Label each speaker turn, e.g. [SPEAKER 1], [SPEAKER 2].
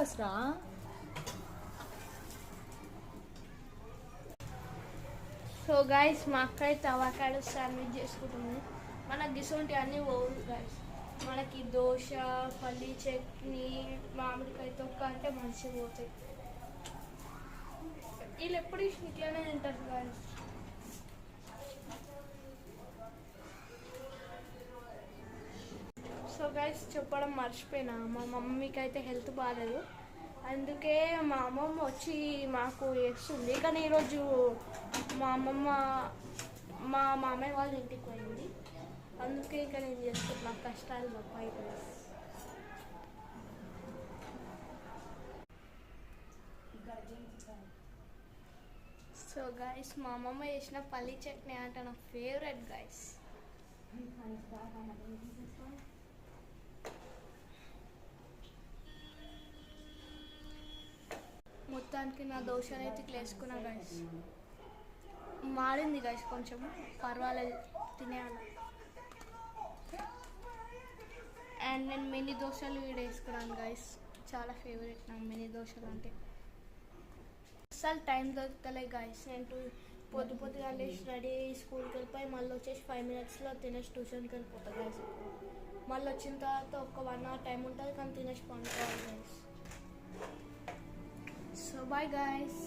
[SPEAKER 1] Avocados రా.
[SPEAKER 2] So guys మా అక్క అయితే అవకాడో శాండ్విచ్ చేసుకుంటుంది. మనకి గిసొంటి అన్నీ పోవు గైస్. మనకి దోశ, పల్లీ చట్నీ, మామిడికాయ తొక్క అంటే మంచిగా పోతాయి. వీళ్ళు ఎప్పుడు ఇట్లనే తింటారు గైస్. సో గైస్ చెప్పడం మర్చిపోయినా, మా మమ్మీకి అయితే హెల్త్ బాగాలేదు, అందుకే మా అమ్మమ్మ వచ్చి మాకు వేస్తుంది. కానీ ఈరోజు మా అమ్మమ్మ మా మామయ్య వాళ్ళ ఇంటికి పోయింది, అందుకే ఇక నేను చేస్తున్నా కష్టాలు తప్పాయి కదా. సో గైస్ మా అమ్మమ్మ చేసిన పల్లీ చట్నీ అంటే నా ఫేవరెట్ గైస్. మొత్తానికి నా దోశను అయితే ఇట్లా వేసుకున్నా గైస్. మారింది గైస్ కొంచెం, పర్వాలేదు తినేయాలి. అండ్ నేను మినీ దోశలు కూడా వేసుకున్నాను గైస్, చాలా ఫేవరెట్ నాకు మినీ దోశలు అంటే. అసలు టైం దొరుకుతలే గైస్. నేను పొద్దుగా లేచి రెడీ అయ్యి స్కూల్కి వెళ్ళిపోయి మళ్ళీ వచ్చేసి 5 minutesలో తినేసి ట్యూషన్కి వెళ్ళిపోతాను గైస్. మళ్ళీ వచ్చిన తర్వాత ఒక 1 hour టైం ఉంటుంది, కానీ తినేసి పండుకోవాలి గైస్. So bye guys.